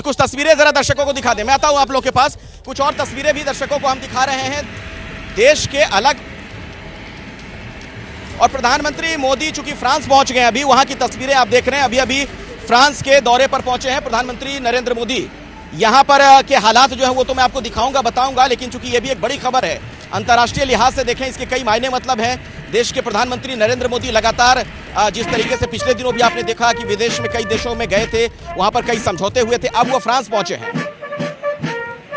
कुछ तस्वीरें जरा दर्शकों को दिखा दें। मैं आता हूं आप लोग के पास, कुछ और तस्वीरें भी दर्शकों को हम दिखा रहे हैं देश के अलग। और प्रधानमंत्री मोदी चूंकि फ्रांस पहुंच गए, अभी वहां की तस्वीरें आप देख रहे हैं। अभी अभी फ्रांस के दौरे पर पहुंचे हैं प्रधानमंत्री नरेंद्र मोदी। यहां पर के हालात जो है वो तो मैं आपको दिखाऊंगा, बताऊंगा, लेकिन चूंकि ये भी एक बड़ी खबर है अंतर्राष्ट्रीय लिहाज से देखें, इसके कई मायने मतलब हैं। देश के प्रधानमंत्री नरेंद्र मोदी लगातार जिस तरीके से पिछले दिनों भी आपने देखा कि विदेश में कई देशों में गए थे, वहां पर कई समझौते हुए थे, अब वो फ्रांस पहुंचे हैं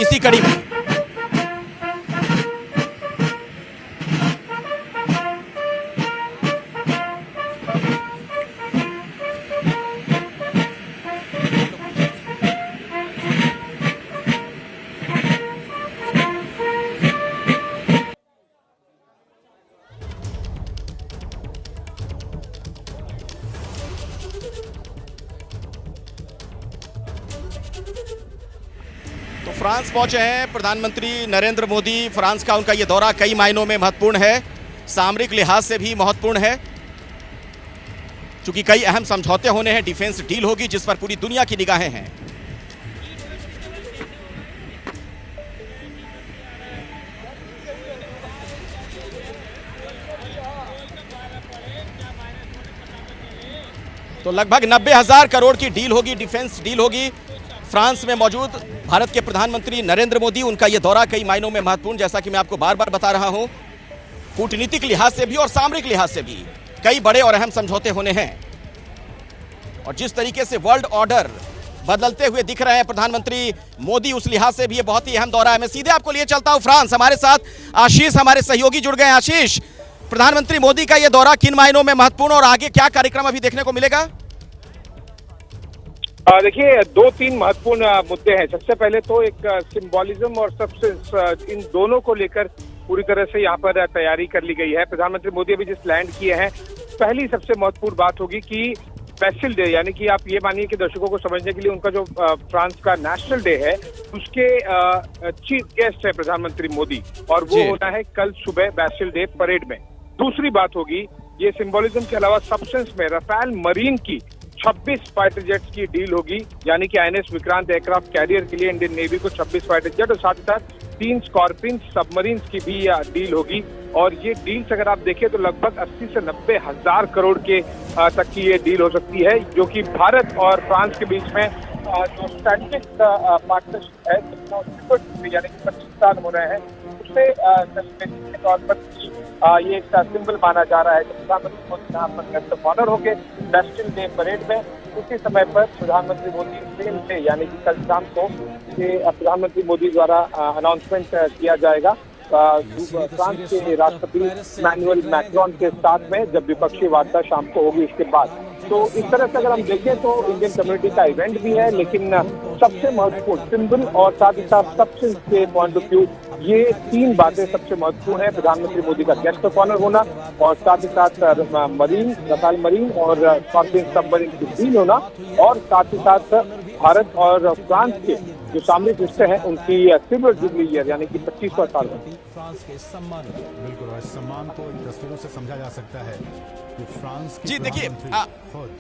इसी कड़ी में। तो फ्रांस पहुंचे हैं प्रधानमंत्री नरेंद्र मोदी। फ्रांस का उनका ये दौरा कई मायनों में महत्वपूर्ण है, सामरिक लिहाज से भी महत्वपूर्ण है, क्योंकि कई अहम समझौते होने हैं। डिफेंस डील होगी जिस पर पूरी दुनिया की निगाहें हैं। तो लगभग 90,000 करोड़ की डील होगी, डिफेंस डील होगी। फ्रांस में मौजूद भारत के प्रधानमंत्री नरेंद्र मोदी, उनका यह दौरा कई मायनों में महत्वपूर्ण, जैसा कि मैं आपको बार बार बता रहा हूं। कूटनीतिक लिहाज से भी और सामरिक लिहाज से भी कई बड़े और अहम समझौते होने हैं। और जिस तरीके से वर्ल्ड ऑर्डर बदलते हुए दिख रहे हैं प्रधानमंत्री मोदी, उस लिहाज से भी यह बहुत ही अहम दौरा है। मैं सीधे आपको लिए चलता हूं फ्रांस। हमारे साथ आशीष, हमारे सहयोगी जुड़ गए हैं। आशीष, प्रधानमंत्री मोदी का यह दौरा किन मायनों में महत्वपूर्ण और आगे क्या कार्यक्रम अभी देखने को मिलेगा? देखिए, 2-3 महत्वपूर्ण मुद्दे हैं। सबसे पहले तो एक सिंबोलिज्म और सब्सटेंस, इन दोनों को लेकर पूरी तरह से यहाँ पर तैयारी कर ली गई है। प्रधानमंत्री मोदी अभी जिस लैंड किए हैं, पहली सबसे महत्वपूर्ण बात होगी कि बेसिल डे, यानी कि आप ये मानिए कि दर्शकों को समझने के लिए उनका जो फ्रांस का नेशनल डे है, उसके चीफ गेस्ट है प्रधानमंत्री मोदी, और वो होना है कल सुबह बेसिल डे परेड में। दूसरी बात होगी, ये सिंबोलिज्म के अलावा सब्सटेंस में राफेल मरीन की 26 फाइटर जेट्स की डील होगी, यानी कि INS विक्रांत एयरक्राफ्ट कैरियर के लिए इंडियन नेवी को 26 फाइटर जेट और साथ ही साथ 3 स्कॉर्पियन सबमरीन्स की भी डील होगी। और ये डील्स अगर आप देखें तो लगभग 80 से 90 हजार करोड़ के तक की ये डील हो सकती है, जो कि भारत और फ्रांस के बीच में जो स्ट्रैटेजिक पार्टनरशिप है, यानी कि 25 साल हो रहे हैं, उससे सेलिब्रेशन के तौर पर ये एक सिंबल माना जा रहा है। जब प्रधानमंत्री मोदी यहाँ पर गेस्ट ऑफ ऑनर होंगे बेस्टिल डे परेड में, उसी समय पर प्रधानमंत्री मोदी सेम डे यानी कि कल शाम को ये प्रधानमंत्री मोदी द्वारा अनाउंसमेंट किया जाएगा फ्रांस के राष्ट्रपति इमैनुअल मैक्रोन के साथ में, जब विपक्षी वार्ता शाम को होगी उसके बाद। तो इस तरह से अगर हम देखें तो इंडियन कम्युनिटी का इवेंट भी है, लेकिन सबसे महत्वपूर्ण सिंबल और साथ ही साथ सब्सटेंस के पॉइंट ऑफ व्यू, ये 3 बातें सबसे महत्वपूर्ण है। प्रधानमंत्री मोदी का गेस्ट ऑफ ऑनर होना, और साथ ही साथ मरीन, राफेल मरीन और स्कॉर्पियन सबमरीन की डील होना, और साथ ही साथ भारत और फ्रांस के जो सामरिक रिश्ते हैं उनकी सिल्वर जुबली ईयर, यानी कि 25वां साल है। फ्रांस के सम्मान, बिल्कुल, और इस सम्मान को इन तस्वीरों से समझा जा सकता है कि फ्रांस के जी देखिए खुद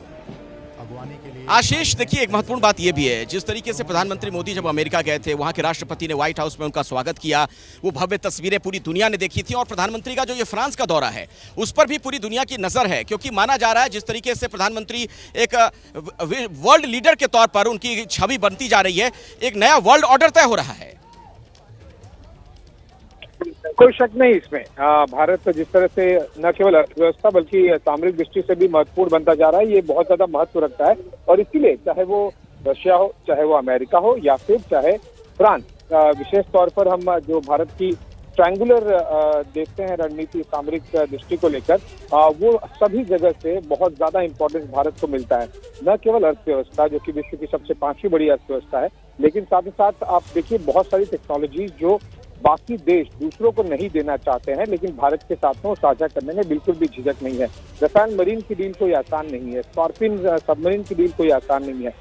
अगवानी के लिए। आशीष, देखिए एक महत्वपूर्ण बात यह भी है, जिस तरीके से प्रधानमंत्री मोदी जब अमेरिका गए थे, वहां के राष्ट्रपति ने व्हाइट हाउस में उनका स्वागत किया, वो भव्य तस्वीरें पूरी दुनिया ने देखी थी। और प्रधानमंत्री का जो ये फ्रांस का दौरा है, उस पर भी पूरी दुनिया की नजर है, क्योंकि माना जा रहा है जिस तरीके से प्रधानमंत्री एक वर्ल्ड लीडर के तौर पर उनकी छवि बनती जा रही है, एक नया वर्ल्ड ऑर्डर तय हो रहा है। कोई शक नहीं इसमें। भारत जिस तरह से न केवल अर्थव्यवस्था बल्कि सामरिक दृष्टि से भी महत्वपूर्ण बनता जा रहा है, ये बहुत ज्यादा महत्व रखता है। और इसीलिए चाहे वो रशिया हो, चाहे वो अमेरिका हो, या फिर चाहे फ्रांस, विशेष तौर पर हम जो भारत की ट्रायंगुलर देखते हैं रणनीति सामरिक दृष्टि को लेकर, वो सभी जगह से बहुत ज्यादा इंपॉर्टेंस भारत को मिलता है। न केवल अर्थव्यवस्था, जो कि विश्व की सबसे 5वीं बड़ी अर्थव्यवस्था है, लेकिन साथ ही साथ आप देखिए बहुत सारी टेक्नोलॉजी जो बाकी देश दूसरों को नहीं देना चाहते हैं, लेकिन भारत के साथ में साझा करने में बिल्कुल भी झिझक नहीं है। राफेल मरीन की डील कोई आसान नहीं है, स्कॉर्पियन सबमरीन की डील कोई आसान नहीं है।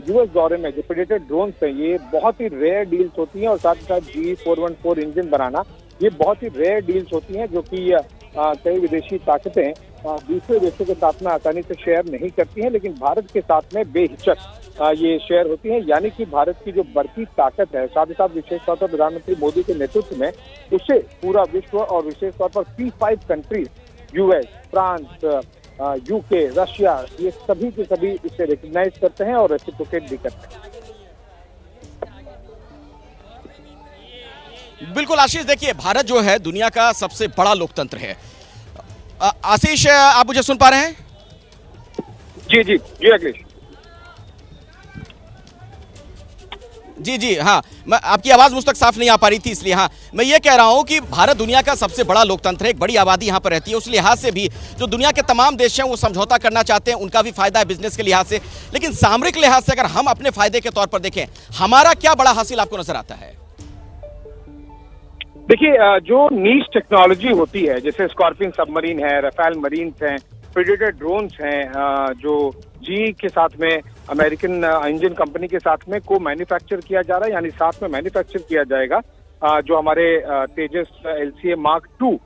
यूएस दौरे में जो प्रेडेटर ड्रोन्स हैं, ये बहुत ही रेयर डील्स होती हैं, और साथ ही साथ GE-414 इंजन बनाना, ये बहुत ही रेयर डील्स होती हैं, जो कि कई विदेशी ताकतें दूसरे देशों के साथ में आसानी से शेयर नहीं करती हैं, लेकिन भारत के साथ में बेहिचक ये शेयर होती हैं, यानी कि भारत की जो बढ़ती ताकत है, साथ ही साथ विशेष तौर पर प्रधानमंत्री मोदी के नेतृत्व में उसे पूरा विश्व और विशेष तौर पर P5 countries, US, France, UK, Russia, ये सभी के सभी इसे रिकॉग्नाइज करते हैं और रेसिप्रोकेट भी करते हैं। बिल्कुल आशीष, देखिए भारत जो है दुनिया का सबसे बड़ा लोकतंत्र है। आशीष, आप मुझे सुन पा रहे हैं? जी जी जी अखिलेश। जी जी हाँ, मैं आपकी आवाज मुझ तक साफ नहीं आ पा रही थी, इसलिए हाँ मैं ये कह रहा हूं कि भारत दुनिया का सबसे बड़ा लोकतंत्र है, एक बड़ी आबादी यहां पर रहती है, उस लिहाज से भी जो दुनिया के तमाम देश हैं वो समझौता करना चाहते हैं, उनका भी फायदा है बिजनेस के लिहाज से। लेकिन सामरिक लिहाज से अगर हम अपने फायदे के तौर पर देखें, हमारा क्या बड़ा हासिल आपको नजर आता है? देखिए, जो नीश टेक्नोलॉजी होती है, जैसे स्कॉर्पियन सबमरीन है, राफेल मरीन्स हैं, प्रेडेटर ड्रोन्स हैं, जो जी के साथ में अमेरिकन इंजन कंपनी के साथ में को मैन्युफैक्चर किया जा रहा है, यानी साथ में मैन्युफैक्चर किया जाएगा, जो हमारे तेजस LCA Mark II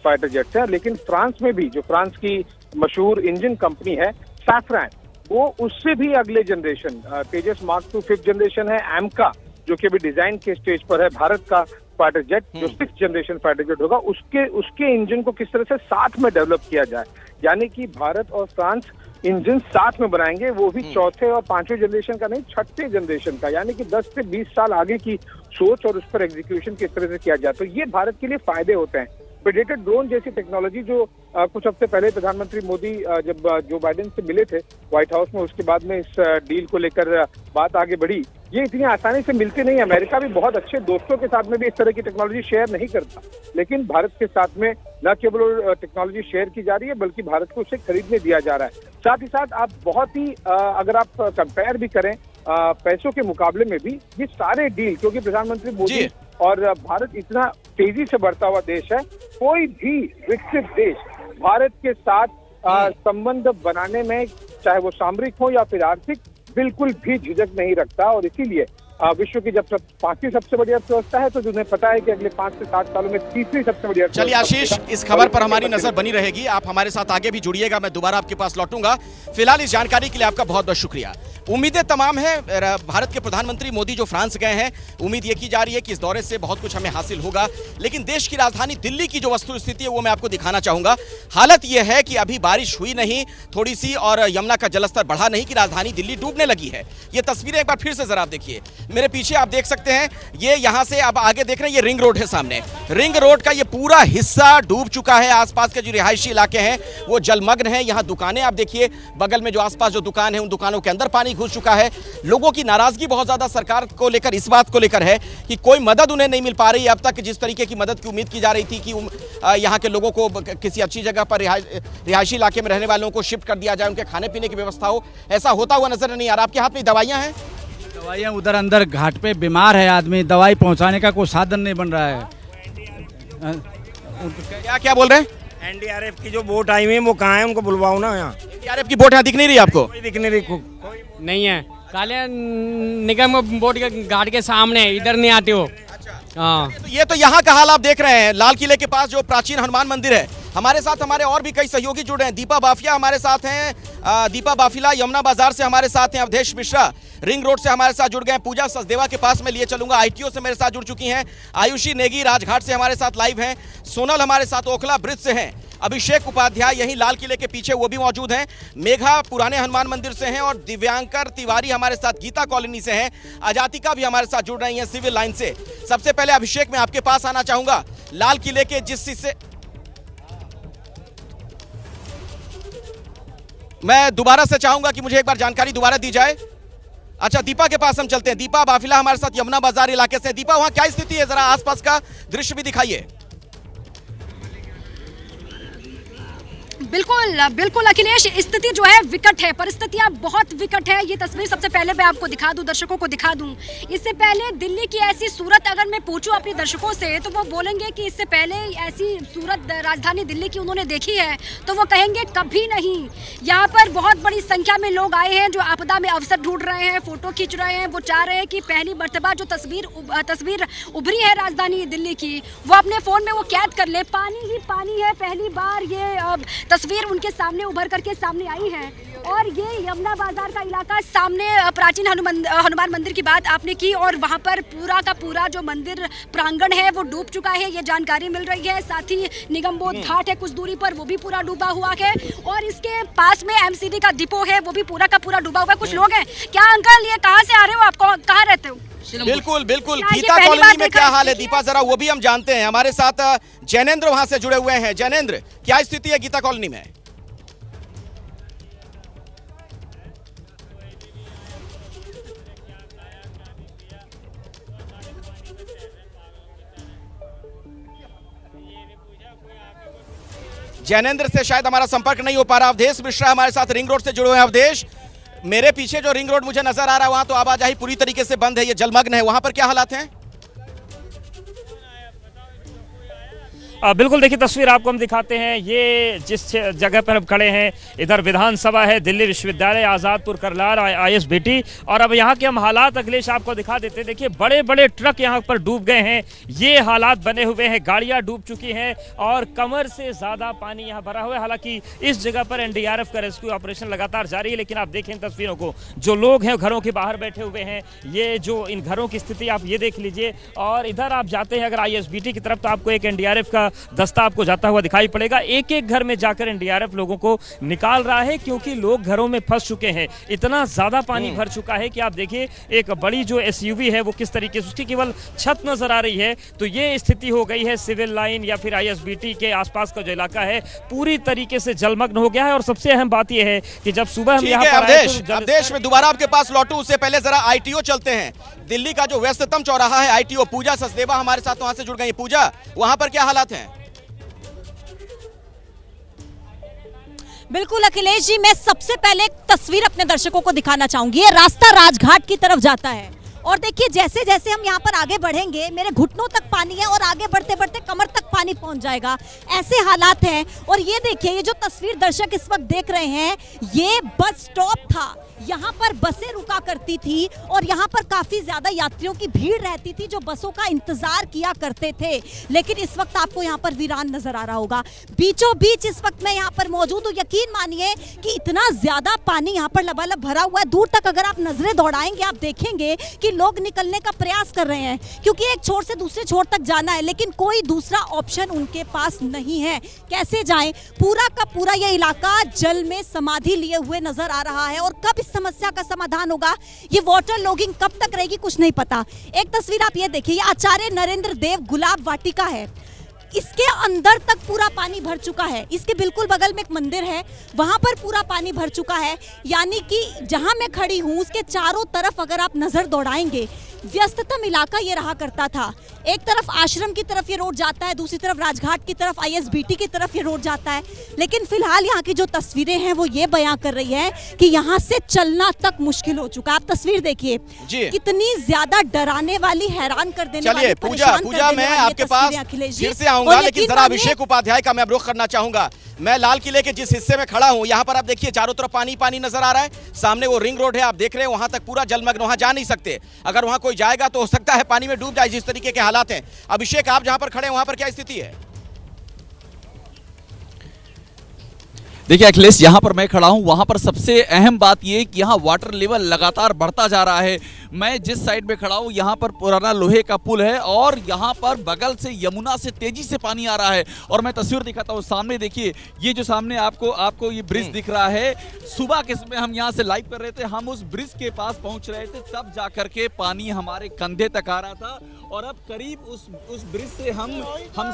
fighter jets है। लेकिन फ्रांस में भी, जो फ्रांस की मशहूर इंजन कंपनी है सैफ्रन, वो उससे भी अगले जनरेशन तेजस Mark II 5th जनरेशन है, एमका जो कि अभी डिजाइन के स्टेज पर है, भारत का फाइटर जेट जो 6th जनरेशन फाइटर जेट होगा, उसके इंजन को किस तरह से साथ में डेवलप किया जाए, यानी कि भारत और फ्रांस इंजन साथ में बनाएंगे, वो भी चौथे और पांचवें जनरेशन का नहीं, छठे जनरेशन का, यानी कि 10 से 20 साल आगे की सोच और उस पर एग्जीक्यूशन किस तरह से किया जाए। तो ये भारत के लिए फायदे होते हैं। प्रेडेटर ड्रोन जैसी टेक्नोलॉजी जो कुछ हफ्ते पहले प्रधानमंत्री मोदी जब जो बाइडेन से मिले थे व्हाइट हाउस में, उसके बाद में इस डील को लेकर बात आगे बढ़ी, ये इतनी आसानी से मिलती नहीं। अमेरिका भी बहुत अच्छे दोस्तों के साथ में भी इस तरह की टेक्नोलॉजी शेयर नहीं करता, लेकिन भारत के साथ में न केवल टेक्नोलॉजी शेयर की जा रही है, बल्कि भारत को उसे खरीदने दिया जा रहा है। साथ ही साथ आप बहुत ही अगर आप कंपेयर भी करें पैसों के मुकाबले में भी, ये सारे डील, क्योंकि प्रधानमंत्री मोदी और भारत इतना तेजी से बढ़ता हुआ देश है, कोई भी विकसित देश भारत के साथ संबंध बनाने में, चाहे वो सामरिक हो या फिर आर्थिक, बिल्कुल भी झिझक नहीं रखता। और इसीलिए विश्व की जब पांचवी सबसे बड़ी अर्थव्यवस्था है, तो उन्हें पता है कि अगले 5 से 7 सालों में तीसरी सबसे बड़ी अर्थव्यवस्था। चलिए आशीष, इस खबर पर हमारी नजर बनी रहेगी, आप हमारे साथ आगे भी जुड़िएगा, मैं दोबारा आपके पास लौटूंगा। फिलहाल इस जानकारी के लिए आपका बहुत बहुत शुक्रिया। उम्मीदें तमाम है, भारत के प्रधानमंत्री मोदी जो फ्रांस गए हैं, उम्मीद ये की जा रही है कि इस दौरे से बहुत कुछ हमें हासिल होगा। लेकिन देश की राजधानी दिल्ली की जो वस्तु स्थिति है वो मैं आपको दिखाना चाहूंगा। हालत यह है कि अभी बारिश हुई नहीं थोड़ी सी, और यमुना का जलस्तर बढ़ा नहीं कि राजधानी दिल्ली डूबने लगी है। ये तस्वीरें एक बार फिर से जरा आप देखिए, मेरे पीछे आप देख सकते हैं, ये यहां से अब आगे देख रहे हैं, ये रिंग रोड है सामने, रिंग रोड का ये पूरा हिस्सा डूब चुका है। आसपास के जो रिहायशी इलाके हैं वो जलमग्न हैं। यहाँ दुकानें आप देखिए, बगल में जो आसपास जो दुकान है, उन दुकानों के अंदर पानी घुस चुका है। लोगों की नाराजगी बहुत ज्यादा सरकार को लेकर इस बात को लेकर है कि कोई मदद उन्हें नहीं मिल पा रही है। अब तक जिस तरीके की मदद की उम्मीद की जा रही थी कि यहाँ के लोगों को किसी अच्छी जगह पर रिहायशी इलाके में रहने वालों को शिफ्ट कर दिया जाए, उनके खाने पीने की व्यवस्था हो, ऐसा होता हुआ नजर नहीं आ रहा। आपके हाथ में दवाइयां हैं? दवाइयाँ उधर अंदर घाट पे बीमार है आदमी, दवाई पहुंचाने का कोई साधन नहीं बन रहा है। क्या क्या बोल रहे हैं? NDRF की जो बोट आई हुई है वो कहाँ है, उनको बुलवाओ ना। यहाँ NDRF की बोट यहाँ दिख नहीं रही आपको? कोई दिख नहीं रही, नहीं है, काले निगम बोट के घाट के सामने, इधर नहीं आते हो। हाँ, ये तो यहाँ का हाल आप देख रहे हैं, लाल किले के पास जो प्राचीन हनुमान मंदिर है। हमारे साथ हमारे और भी कई सहयोगी जुड़े हैं। दीपा बाफिया हमारे साथ हैं, दीपा बाफिला यमुना बाजार से हमारे साथ हैं, अवधेश मिश्रा रिंग रोड से हमारे साथ जुड़ गए हैं, पूजा सचदेवा के पास में लिए चलूंगा, ITO से मेरे साथ जुड़ चुकी हैं, आयुषी नेगी राजघाट से हमारे साथ लाइव हैं, सोनल हमारे साथ ओखला ब्रिज से हैं, अभिषेक उपाध्याय यहीं लाल किले के पीछे वो भी मौजूद हैं, मेघा पुराने हनुमान मंदिर से हैं, और दिव्यांकर तिवारी हमारे साथ गीता कॉलोनी से हैं, अजातिका भी हमारे साथ जुड़ रही हैं सिविल लाइन से। सबसे पहले अभिषेक, मैं आपके पास आना चाहूंगा। लाल किले के जिस हिस्से, मैं दोबारा से चाहूंगा कि मुझे एक बार जानकारी दोबारा दी जाए। अच्छा, दीपा के पास हम चलते हैं। दीपा बाफिला हमारे साथ यमुना बाजार इलाके से। दीपा, वहां क्या स्थिति है, जरा आसपास का दृश्य भी दिखाइए। बिल्कुल बिल्कुल अखिलेश, स्थिति जो है विकट है, परिस्थितियां बहुत विकट है। ये तस्वीर सबसे पहले मैं आपको दिखा दूं, दर्शकों को दिखा दूं। इससे पहले दिल्ली की ऐसी सूरत अगर मैं पूछूं अपने दर्शकों से, तो वो बोलेंगे कि इससे पहले ऐसी सूरत राजधानी दिल्ली की उन्होंने देखी है, तो वो कहेंगे कभी नहीं। यहाँ पर बहुत बड़ी संख्या में लोग आए हैं जो आपदा में अवसर ढूंढ रहे हैं, फोटो खींच रहे हैं। वो चाह रहे हैं कि पहली मर्तबा जो तस्वीर उभरी है राजधानी दिल्ली की, वो अपने फोन में वो कैद कर ले। पानी ही पानी है, पहली बार ये तस्वीर उनके सामने उभर करके सामने आई है। और ये यमुना बाजार का इलाका, सामने प्राचीन हनुमान मंदिर की बात आपने की, और वहाँ पर पूरा का पूरा जो मंदिर प्रांगण है वो डूब चुका है, ये जानकारी मिल रही है। साथ ही निगम बोध घाट है कुछ दूरी पर, वो भी पूरा डूबा हुआ है। और इसके पास में एमसीडी का डिपो है, वो भी पूरा का पूरा डूबा हुआ है। कुछ लोग हैं। क्या अंकल, ये कहाँ से आ रहे हो आप, कहाँ रहते हो? बिल्कुल बिल्कुल, क्या ये गीता पहली कॉलोनी बार में देखा क्या है? हाल है दीपा, जरा वो भी हम जानते हैं। हमारे साथ जैनेंद्र वहां से जुड़े हुए हैं। जैनेंद्र, क्या स्थिति है गीता कॉलोनी में? जैनेंद्र से शायद हमारा संपर्क नहीं हो पा रहा। अवधेश मिश्रा हमारे साथ रिंग रोड से जुड़े हुए हैं। अवधेश, मेरे पीछे जो रिंग रोड मुझे नजर आ रहा है वहां तो आवाजाही पूरी तरीके से बंद है, ये जलमग्न है। वहां पर क्या हालात हैं? बिल्कुल, देखिए तस्वीर आपको हम दिखाते हैं। ये जिस जगह पर हम खड़े हैं, इधर विधानसभा है, दिल्ली विश्वविद्यालय, आज़ादपुर, करलार, ISBT। और अब यहाँ के हम हालात अखिलेश आपको दिखा देते हैं। देखिए बड़े बड़े ट्रक यहाँ पर डूब गए हैं, ये हालात बने हुए हैं। गाड़ियाँ डूब चुकी हैं और कमर से ज़्यादा पानी यहाँ भरा हुआ है। हालांकि इस जगह पर NDRF का रेस्क्यू ऑपरेशन लगातार जारी है, लेकिन आप देखें इन तस्वीरों को, जो लोग हैं घरों के बाहर बैठे हुए हैं, ये जो इन घरों की स्थिति आप ये देख लीजिए। और इधर आप जाते हैं अगर ISBT की तरफ, तो आपको एक NDRF का दस्ता आपको जाता हुआ दिखाई पड़ेगा। एक एक घर में जाकर NDRF लोगों को निकाल रहा है, क्योंकि लोग घरों में फंस चुके हैं। इतना ज्यादा पानी भर चुका है कि आप देखिए एक बड़ी जो SUV है वो किस तरीके से, उसकी केवल छत नजर आ रही है। तो ये स्थिति हो गई है। सिविल लाइन या फिर ISBT के आसपास का जो इलाका है पूरी तरीके से जलमग्न हो गया है। और सबसे अहम बात यह है कि जब सुबह हम यहाँ पर आए तो अवधेश, में दोबारा आपके पास लौटूं उससे पहले जरा ITO चलते हैं। दिल्ली का जो व्यस्ततम चौराहा है ITO, पूजा सचदेवा हमारे साथ वहां से जुड़ गई। पूजा, वहां पर क्या हालात हैं? बिल्कुल अखिलेश जी, मैं सबसे पहले एक तस्वीर अपने दर्शकों को दिखाना चाहूंगी। ये रास्ता राजघाट की तरफ जाता है और देखिए जैसे जैसे हम यहाँ पर आगे बढ़ेंगे, मेरे घुटनों तक पानी है और आगे बढ़ते बढ़ते कमर तक पानी पहुंच जाएगा, ऐसे हालात हैं। और ये देखिए, ये जो तस्वीर दर्शक इस वक्त देख रहे हैं, ये बस स्टॉप था। यहाँ पर बसें रुका करती थी और यहाँ पर काफी ज्यादा यात्रियों की भीड़ रहती थी जो बसों का इंतजार किया करते थे। लेकिन इस वक्त आपको यहाँ पर वीरान नजर आ रहा होगा। बीचों बीच इस वक्त मैं यहाँ पर मौजूद हूँ। यकीन मानिए कि इतना ज्यादा पानी यहाँ पर लबालब भरा हुआ है। दूर तक अगर आप नजरें दौड़ाएंगे, आप देखेंगे कि लोग निकलने का प्रयास कर रहे हैं, क्योंकि एक छोर से दूसरे छोर तक जाना है, लेकिन कोई दूसरा ऑप्शन उनके पास नहीं है। कैसे जाएं? पूरा का पूरा ये इलाका जल में समाधि लिए हुए नजर आ रहा है। और कब इस समस्या का समाधान होगा, ये वाटर लॉगिंग कब तक रहेगी, कुछ नहीं पता। एक तस्वीर आप ये देखिए, ये आचार्य नरेंद्र देव गुलाब वाटिका है, इसके अंदर तक पूरा पानी भर चुका है। इसके बिल्कुल बगल में एक मंदिर है, वहां पर पूरा पानी भर चुका है। यानी कि जहां मैं खड़ी हूं उसके चारों तरफ अगर आप नजर दौड़ाएंगे, व्यस्ततम इलाका ये रहा करता था। एक तरफ आश्रम की तरफ ये रोड जाता है, दूसरी तरफ राजघाट की तरफ, ISBT की तरफ ये रोड जाता है। लेकिन फिलहाल यहाँ की जो तस्वीरें हैं वो ये बयां कर रही है कि यहाँ से चलना तक मुश्किल हो चुका है। आप तस्वीर देखिए, कितनी ज्यादा डराने वाली, हैरान कर देने वाली, पूजा मैं आपके पास फिर से आऊंगा, लेकिन जरा अभिषेक उपाध्याय का मैं रुख करना चाहूंगा। मैं लाल किले के जिस हिस्से में खड़ा हूं, यहां पर आप देखिए चारों तरफ पानी पानी नजर आ रहा है। सामने वो रिंग रोड है, आप देख रहे हैं, वहां तक पूरा जलमग्न, वहां जा नहीं सकते। अगर वहां कोई जाएगा तो हो सकता है पानी में डूब जाए, जिस तरीके के हालात हैं। अभिषेक, आप जहां पर खड़े हैं वहां पर क्या स्थिति है? देखिए अखिलेश, यहाँ पर मैं खड़ा हूँ, वहाँ पर सबसे अहम बात ये कि यहाँ वाटर लेवल लगातार बढ़ता जा रहा है। मैं जिस साइड में खड़ा हूँ यहाँ पर पुराना लोहे का पुल है और यहाँ पर बगल से यमुना से तेजी से पानी आ रहा है। और मैं तस्वीर दिखाता हूँ, सामने देखिए, ये जो सामने आपको ये ब्रिज दिख रहा है। सुबह के समय हम यहाँ से लाइव कर रहे थे, हम उस ब्रिज के पास पहुँच रहे थे, तब जाकर के पानी हमारे कंधे तक आ रहा था। और अब करीब उस ब्रिज से हम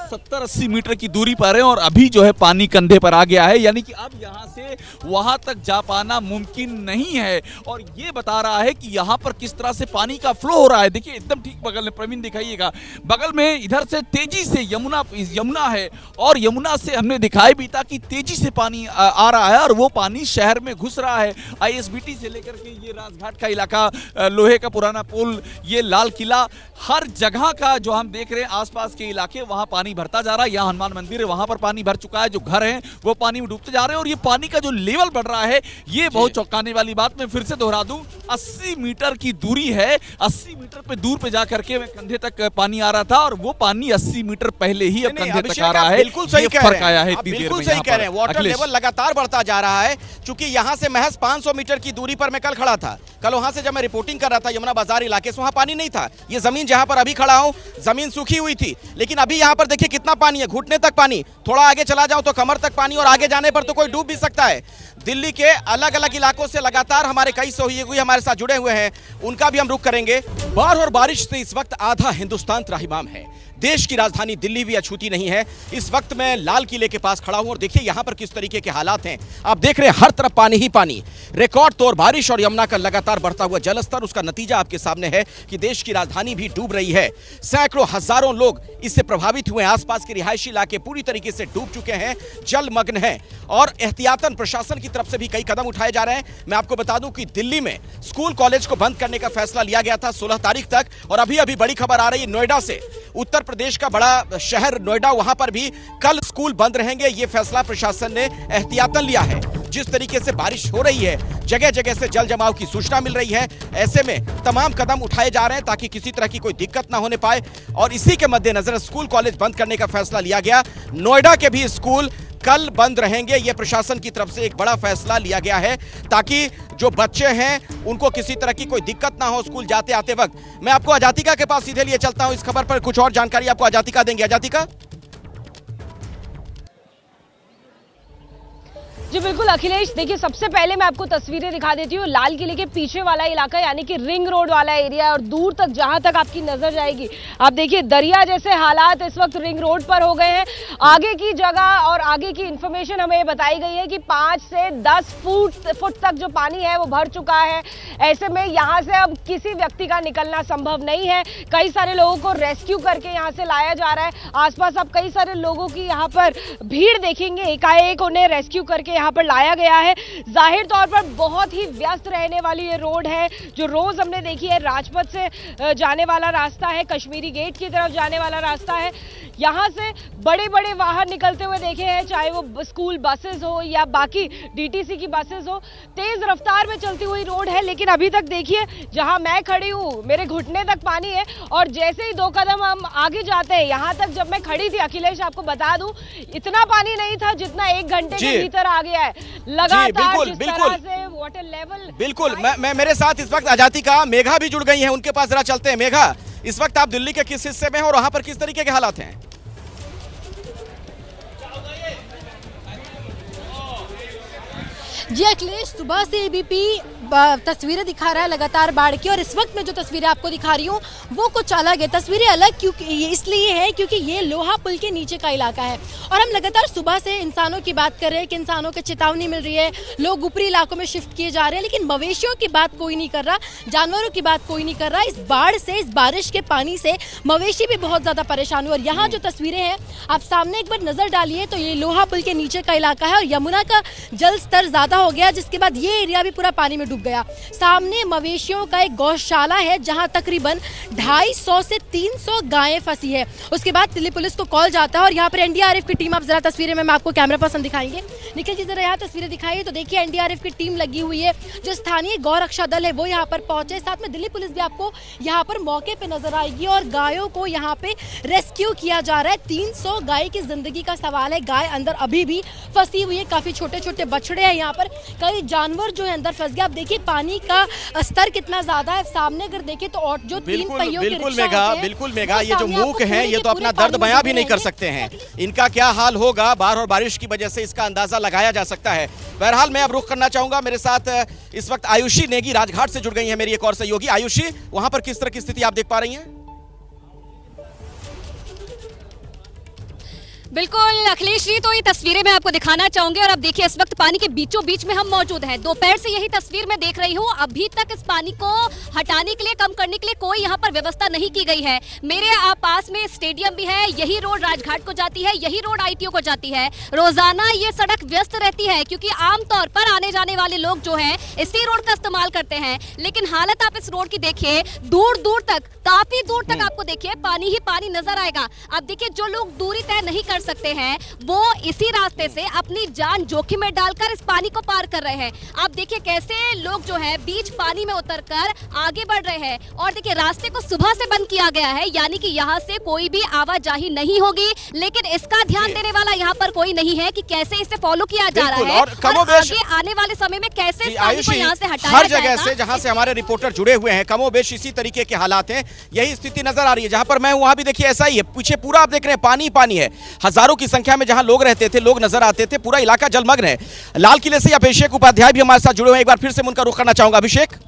70-80 मीटर की दूरी पर हैं और अभी जो है पानी कंधे पर आ गया है। यानी कि अब यहाँ से वहाँ तक जा पाना मुमकिन नहीं है। और ये बता रहा है कि यहाँ पर किस तरह से पानी का फ्लो हो रहा है। देखिए एकदम ठीक बगल में, प्रवीण दिखाइएगा, बगल में इधर से तेजी से यमुना है और यमुना से हमने दिखाई भी था कि तेजी से पानी आ रहा है और वो पानी शहर में घुस रहा है। ISBT से लेकर के ये राजघाट का इलाका, लोहे का पुराना पुल, ये लाल किला, हर जगह का जो हम देख रहे हैं आसपास के इलाके, वहां पानी भरता जा रहा है। यहाँ हनुमान मंदिर है, वहां पर पानी भर चुका है, जो घर हैं वो पानी में डूबते जा रहे हैं। और ये पानी का जो लेवल बढ़ रहा है, ये बहुत चौंकाने वाली बात। मैं फिर से दोहरा दूं, 80 मीटर की दूरी कमी है। 80 मीटर पे दूर पे जा करके मैं कंधे तक पानी आ रहा था और वो पानी 80 मीटर पहले ही अब कंधे तक आ रहा है। बिल्कुल सही कह रहे हैं, इतनी देर बिल्कुल में सही यहाँ कह रहे हैं। पर। वाटर अखिलेश। लेवल लगातार बढ़ता जा रहा है, चूंकि यहाँ से महज 500 मीटर की दूरी पर मैं कल खड़ा था। कल वहां से जब मैं रिपोर्टिंग कर रहा था यमुना बाजार इलाके से, वहां पानी नहीं था। ये जमीन जहां पर अभी खड़ा हूं, जमीन सूखी हुई थी, लेकिन अभी यहाँ पर देखिए कितना पानी है, घुटने तक पानी। थोड़ा आगे चला जाऊं तो कमर तक पानी, और आगे जाने पर तो कोई डूब भी सकता है। दिल्ली के अलग अलग इलाकों से लगातार हमारे कई सहयोगी हमारे साथ जुड़े हुए हैं, उनका भी हम रुख करेंगे। बाढ़ और बारिश से इस वक्त आधा हिंदुस्तान त्राहिमाम है। देश की राजधानी दिल्ली भी अछूती नहीं है। इस वक्त मैं लाल किले के पास खड़ा हूं और देखिए यहां पर किस तरीके के हालात हैं। आप देख रहे हैं हर तरफ पानी ही पानी। रिकॉर्ड तोड़ बारिश और यमुना का लगातार बढ़ता हुआ जलस्तर, उसका नतीजा आपके सामने है कि देश की राजधानी भी डूब रही है। सैकड़ों हजारों लोग इससे प्रभावित हुए। आसपास के रिहायशी इलाके पूरी तरीके से डूब चुके हैं, जलमग्न हैं, और एहतियातन प्रशासन की तरफ से भी कई कदम उठाए जा रहे हैं। मैं आपको बता दूं कि दिल्ली में स्कूल कॉलेज को बंद करने का फैसला लिया गया था 16 तारीख तक, और अभी अभी बड़ी खबर आ रही है नोएडा से। उत्तर प्रदेश का बड़ा शहर नोएडा, वहां पर भी कल स्कूल बंद रहेंगे। यह फैसला प्रशासन ने एहतियातन लिया है। जिस तरीके से बारिश हो रही है, जगह जगह से जल जमाव की सूचना मिल रही है, ऐसे में तमाम कदम उठाए जा रहे हैं ताकि किसी तरह की कोई दिक्कत ना होने पाए, और इसी के मद्देनजर स्कूल कॉलेज बंद करने का फैसला लिया गया। नोएडा के भी स्कूल कल बंद रहेंगे। यह प्रशासन की तरफ से एक बड़ा फैसला लिया गया है ताकि जो बच्चे हैं उनको किसी तरह की कोई दिक्कत ना हो स्कूल जाते आते वक्त। मैं आपको आजातिका के पास सीधे लिए चलता हूं। इस खबर पर कुछ और जानकारी आपको आजातिका देंगे। आजातिका। जी बिल्कुल अखिलेश, देखिए सबसे पहले मैं आपको तस्वीरें दिखा देती हूँ। लाल किले के पीछे वाला इलाका यानी कि रिंग रोड वाला एरिया है, और दूर तक जहां तक आपकी नजर जाएगी आप देखिए दरिया जैसे हालात इस वक्त रिंग रोड पर हो गए हैं। आगे की जगह और आगे की इंफॉर्मेशन हमें बताई गई है कि 5 से 10 फुट तक जो पानी है वो भर चुका है। ऐसे में यहाँ से अब किसी व्यक्ति का निकलना संभव नहीं है। कई सारे लोगों को रेस्क्यू करके यहाँ से लाया जा रहा है। आसपास आप कई सारे लोगों की यहाँ पर भीड़ देखेंगे, एकाएक उन्हें रेस्क्यू करके यहाँ पर लाया गया है। जाहिर तौर पर बहुत ही व्यस्त रहने वाली ये रोड है जो रोज हमने देखी है। राजपथ से जाने वाला रास्ता है, कश्मीरी गेट की तरफ जाने वाला रास्ता है। यहाँ से बड़े बड़े वाहन निकलते हुए देखे हैं, चाहे वो स्कूल बसेस हो या बाकी डीटीसी की बसेस हो। तेज रफ्तार में चलती हुई रोड है, लेकिन अभी तक देखिए जहाँ मैं खड़ी हूँ मेरे घुटने तक पानी है, और जैसे ही 2 कदम हम आगे जाते हैं, यहाँ तक जब मैं खड़ी थी अखिलेश आपको बता दूं इतना पानी नहीं था जितना 1 घंटे के भीतर आ गया है। लगातार जिस तरह से वाटर लेवल। बिल्कुल मैं मेरे साथ इस वक्त आजातिका मेघा भी जुड़ गई हैं, उनके पास जरा चलते हैं। मेघा, इस वक्त आप दिल्ली के किस हिस्से में हैं और वहां पर किस तरीके के हालात हैं? जी अखिलेश, सुबह से एबीपी तस्वीरें दिखा रहा है लगातार बाढ़ की, और इस वक्त मैं जो तस्वीरें आपको दिखा रही हूँ वो कुछ अलग है। तस्वीरें अलग क्योंकि इसलिए है क्योंकि ये लोहा पुल के नीचे का इलाका है, और हम लगातार सुबह से इंसानों की बात कर रहे हैं कि इंसानों को चेतावनी मिल रही है, लोग ऊपरी इलाकों में शिफ्ट किए जा रहे हैं, लेकिन मवेशियों की बात कोई नहीं कर रहा, जानवरों की बात कोई नहीं कर रहा। इस बाढ़ से, इस बारिश के पानी से मवेशी भी बहुत ज़्यादा परेशान हुए। और यहाँ जो तस्वीरें हैं आप सामने एक बार नज़र डालिए तो ये लोहा पुल के नीचे का इलाका है, और यमुना का जल स्तर ज़्यादा हो गया जिसके बाद ये एरिया भी पूरा पानी में डूब गया। सामने मवेशियों का एक गौशाला है जहां तकरीबन 250 से 300 गायें फंसी है। उसके बाद दिल्ली पुलिस को कॉल जाता है, और यहाँ पर एनडीआरएफ की टीम, आप जरा तस्वीरें में मैं आपको कैमरा पर्सन दिखाएंगे, निखिल जी जरा यहाँ तस्वीरें दिखाइए तो देखिए एनडीआरएफ की टीम लगी हुई है। जो स्थानीय गौ रक्षा दल है वो यहाँ पर पहुंचे, साथ में दिल्ली पुलिस भी आपको यहाँ पर मौके पे नजर आएगी, और गायों को यहाँ पे रेस्क्यू किया जा रहा है। 300 गाय की जिंदगी का सवाल है, गाय अंदर अभी भी फंसी हुई है, काफी छोटे छोटे बछड़े हैं यहाँ पर, कई जानवर जो है अंदर फंस गए। आप देखिए पानी का स्तर कितना ज्यादा है। सामने अगर देखें तो और जो 3 पहियों के रिक्शा बिल्कुल मेघा, ये जो मूक हैं ये तो अपना दर्द बयां भी नहीं कर सकते हैं। इनका क्या हाल होगा बाढ़ और बारिश की वजह से, इसका अंदाजा लगाया जा सकता है। बहरहाल मैं अब रुख करना चाहूंगा, मेरे साथ इस वक्त आयुषी नेगी राजघाट से जुड़ गई है मेरी एक और सहयोगी। आयुषी, वहां पर किस तरह की स्थिति आप देख पा रही हैं? बिल्कुल अखिलेश जी, तो ये तस्वीरें मैं आपको दिखाना चाहूंगी, और अब देखिए इस वक्त पानी के बीचों बीच में हम मौजूद हैं। दोपहर से यही तस्वीर मैं देख रही हूँ। अभी तक इस पानी को हटाने के लिए, कम करने के लिए कोई कोई यहाँ पर व्यवस्था नहीं की गई है। मेरे पास में स्टेडियम भी है, यही रोड राजघाट को जाती है, यही रोड आईटीओ को जाती है। रोजाना ये सड़क व्यस्त रहती है क्योंकि आमतौर पर आने जाने वाले लोग जो हैं इसी रोड का इस्तेमाल करते हैं। लेकिन हालत आप इस रोड की देखिए, दूर दूर तक, काफी दूर तक आपको देखिए पानी ही पानी नजर आएगा। अब देखिए जो लोग दूरी तय नहीं कर सकते हैं वो इसी रास्ते से अपनी जान जोखिम में डालकर इस पानी को पार कर रहे हैं। आप देखिए कैसे लोग जो है बीच पानी में उतरकर आगे बढ़ रहे हैं। और देखिए रास्ते को सुबह से बंद किया गया है, यानी कि यहाँ से कोई भी आवाजाही नहीं होगी। लेकिन इसका ध्यान देने वाला यहाँ पर कोई नहीं है कि कैसे इसे फॉलो किया जा रहा है और आगे आने वाले समय में कैसे इस पानी को यहाँ से हटाया हर जगह से जहाँ से हमारे रिपोर्टर जुड़े हुए हैं कमोबेश इसी तरीके के हालात हैं, यही स्थिति नजर आ रही है। जहां पर मैं वहां भी देखिए ऐसा ही है, पीछे पूरा आप देख रहे हैं पानी पानी है। हजारों की संख्या में जहां लोग रहते थे, लोग नजर आते थे, पूरा इलाका जलमग्न है। लाल किले से अभिषेक उपाध्याय भी हमारे साथ जुड़े हुए हैं, एक बार फिर से उनका रुख करना चाहूंगा। अभिषेक,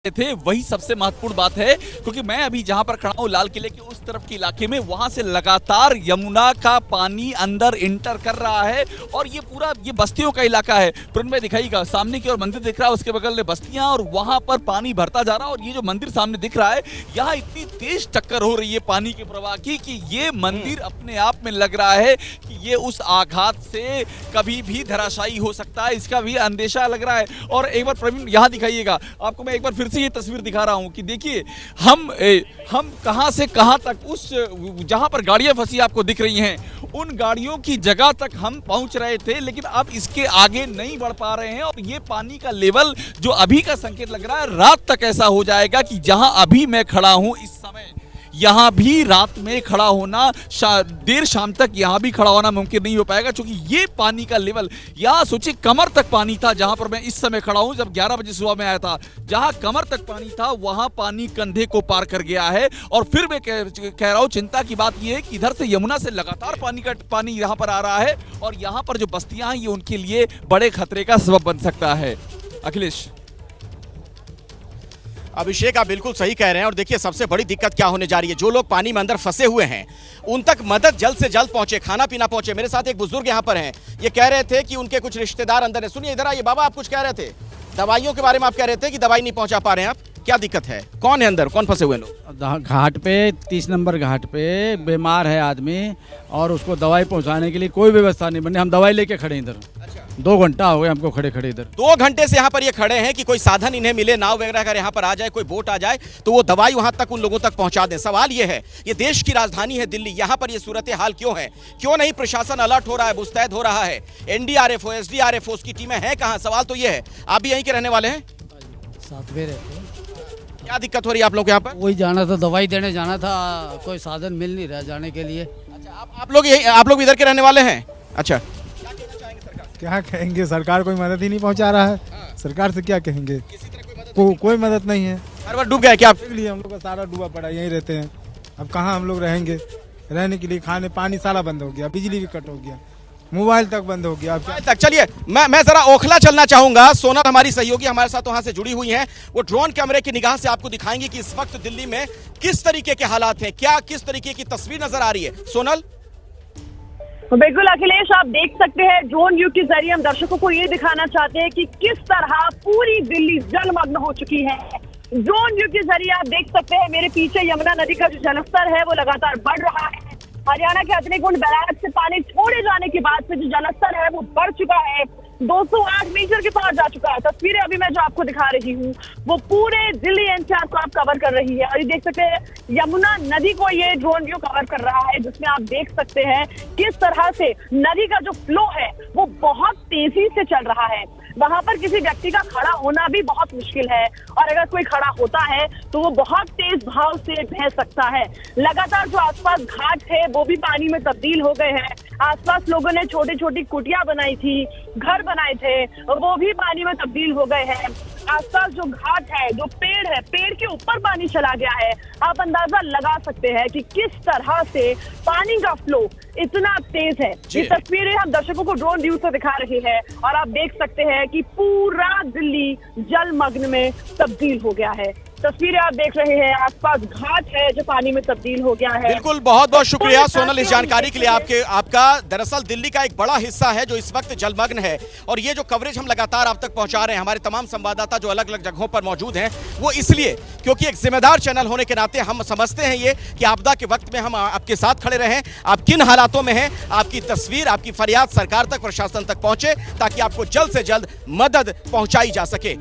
थे वही सबसे महत्वपूर्ण बात है, क्योंकि मैं अभी जहां पर खड़ा हूं लाल किले के उस तरफ के इलाके में, वहां से लगातार यमुना का पानी अंदर इंटर कर रहा है और ये पूरा ये बस्तियों का इलाका है। तुरंत में दिखाईगा सामने की ओर मंदिर दिख रहा है, उसके बगल में बस्तियां और वहां पर पानी भरता जा रहा है। और ये जो मंदिर सामने दिख रहा है, यहाँ इतनी तेज टक्कर हो रही है पानी के प्रवाह की कि ये मंदिर अपने आप में लग रहा है कि ये उस आघात से कभी भी धराशायी हो सकता है, इसका भी अंदेशा लग रहा है। और एक बार प्रवीण यहाँ दिखाइएगा, आपको मैं एक बार फिर ये तस्वीर दिखा रहा हूं कि देखिए हम कहां से कहां तक उस जहां पर गाड़ियां फंसी आपको दिख रही हैं, उन गाड़ियों की जगह तक हम पहुंच रहे थे, लेकिन अब इसके आगे नहीं बढ़ पा रहे हैं। और ये पानी का लेवल जो अभी का संकेत लग रहा है, रात तक ऐसा हो जाएगा कि जहां अभी मैं खड़ा हूं इस समय, यहां भी रात में खड़ा होना, देर शाम तक यहां भी खड़ा होना मुमकिन नहीं हो पाएगा, क्योंकि ये पानी का लेवल यहां सोचिए कमर तक पानी था। जहां पर मैं इस समय खड़ा हूं, जब 11 बजे सुबह में आया था, जहां कमर तक पानी था वहां पानी कंधे को पार कर गया है। और फिर मैं कह रहा हूं, चिंता की बात यह है कि इधर से यमुना से लगातार पानी यहां पर आ रहा है और यहां पर जो बस्तियां हैं ये उनके लिए बड़े खतरे का सबब बन सकता है। अखिलेश। अभिषेक, आप बिल्कुल सही कह रहे हैं। और देखिए सबसे बड़ी दिक्कत क्या होने जा रही है, जो लोग पानी में अंदर फंसे हुए हैं उन तक मदद जल्द से जल्द पहुंचे, खाना पीना पहुंचे। मेरे साथ एक बुजुर्ग यहाँ पर हैं, ये कह रहे थे कि उनके कुछ रिश्तेदार अंदर हैं। सुनिए इधर आइए बाबा, आप कुछ कह रहे थे, दवाइयों के बारे में आप कह रहे थे कि दवाई नहीं पहुंचा पा रहे हैं आप, क्या दिक्कत है? कौन है अंदर, कौन फंसे हुए लोग? घाट पे 30 नंबर घाट पे बीमार है आदमी और उसको दवाई पहुंचाने के लिए कोई व्यवस्था नहीं बनी। हम दवाई लेके खड़े इधर। 2 घंटा हो गए हमको खड़े खड़े इधर। 2 घंटे से यहाँ पर ये खड़े हैं कि कोई साधन इन्हें मिले, नाव वगैरह अगर यहाँ पर आ जाए, कोई बोट आ जाए तो वो दवाई वहां तक उन लोगों तक पहुंचा दें। सवाल ये है, ये देश की राजधानी है दिल्ली, यहाँ पर ये सूरत हाल क्यों है? क्यों नहीं प्रशासन अलर्ट हो रहा है, मुस्तैद हो रहा है? एनडीआरएफ हो, एसडीआरएफ हो, उसकी टीमें हैं कहाँ? सवाल तो ये है। आप भी यहीं के रहने वाले हैं? साथ में रहते हैं। क्या दिक्कत हो रही है आप लोग यहाँ पर? वही जाना था, दवाई देने जाना था, कोई साधन मिल नहीं रहा जाने के लिए। अच्छा, आप लोग इधर के रहने वाले हैं? अच्छा, क्या कहेंगे, सरकार कोई मदद ही नहीं पहुंचा रहा है। सरकार से क्या कहेंगे, कोई मदद नहीं है। हर बार डूब गया क्या? लिए हम लोग का सारा डूबा पड़ा, यहीं रहते हैं। अब कहाँ हम लोग रहेंगे? रहने के लिए खाने पानी सारा बंद हो गया, बिजली भी कट हो गया, मोबाइल तक बंद हो गया। अब तक चलिए मैं जरा ओखला चलना चाहूंगा। सोनल हमारी सहयोगी हमारे साथ वहां से जुड़ी हुई हैं, वो ड्रोन कैमरे की निगाह से आपको दिखाएंगी कि इस वक्त दिल्ली में किस तरीके के हालात हैं, क्या किस तरीके की तस्वीर नजर आ रही है। सोनल। बिल्कुल अखिलेश, आप देख सकते हैं ड्रोन व्यू के जरिए हम दर्शकों को ये दिखाना चाहते हैं कि किस तरह पूरी दिल्ली जलमग्न हो चुकी है। ड्रोन व्यू के जरिए आप देख सकते हैं मेरे पीछे यमुना नदी का जो जलस्तर है वो लगातार बढ़ रहा है। हरियाणा के अग्निकुंड बैराज से पानी छोड़े जाने के बाद से जो जलस्तर है वो बढ़ चुका है, 208 मीटर के पार जा चुका है। तस्वीरें अभी मैं जो आपको दिखा रही हूँ वो पूरे दिल्ली एनसीआर को आप कवर कर रही है। और ये देख सकते हैं यमुना नदी को ये ड्रोन व्यू कवर कर रहा है, जिसमें आप देख सकते हैं किस तरह से नदी का जो फ्लो है वो बहुत तेजी से चल रहा है। वहां पर किसी व्यक्ति का खड़ा होना भी बहुत मुश्किल है, और अगर कोई खड़ा होता है तो वो बहुत तेज भाव से बह सकता है। लगातार जो आसपास घाट है वो भी पानी में तब्दील हो गए हैं। आसपास लोगों ने छोटी छोटी कुटिया बनाई थी, घर बनाए थे, वो भी पानी में तब्दील हो गए हैं। आसपास जो घाट है, जो पेड़ है, पेड़ के ऊपर पानी चला गया है। आप अंदाजा लगा सकते हैं कि किस तरह से पानी का फ्लो इतना तेज है। ये तस्वीरें हम दर्शकों को ड्रोन व्यू से दिखा रहे हैं और आप देख सकते हैं कि पूरा दिल्ली जलमग्न में तब्दील हो गया है। तस्वीरें आप देख रहे हैं, आसपास घाट है जो पानी में तब्दील हो गया है। बिल्कुल, बहुत बहुत शुक्रिया सोनल इस जानकारी के लिए आपका। दरअसल दिल्ली का एक बड़ा हिस्सा है जो इस वक्त जलमग्न है, और ये जो कवरेज हम लगातार आप तक पहुंचा रहे हैं, हमारे तमाम संवाददाता जो अलग अलग जगहों पर मौजूद हैं, वो इसलिए क्योंकि एक जिम्मेदार चैनल होने के नाते हम समझते हैं ये कि आपदा के वक्त में हम आपके साथ खड़े रहें, आप किन हालातों में हैं, आपकी तस्वीर, आपकी फरियाद सरकार तक, प्रशासन तक पहुंचे, ताकि आपको जल्द से जल्द मदद पहुंचाई जा सके।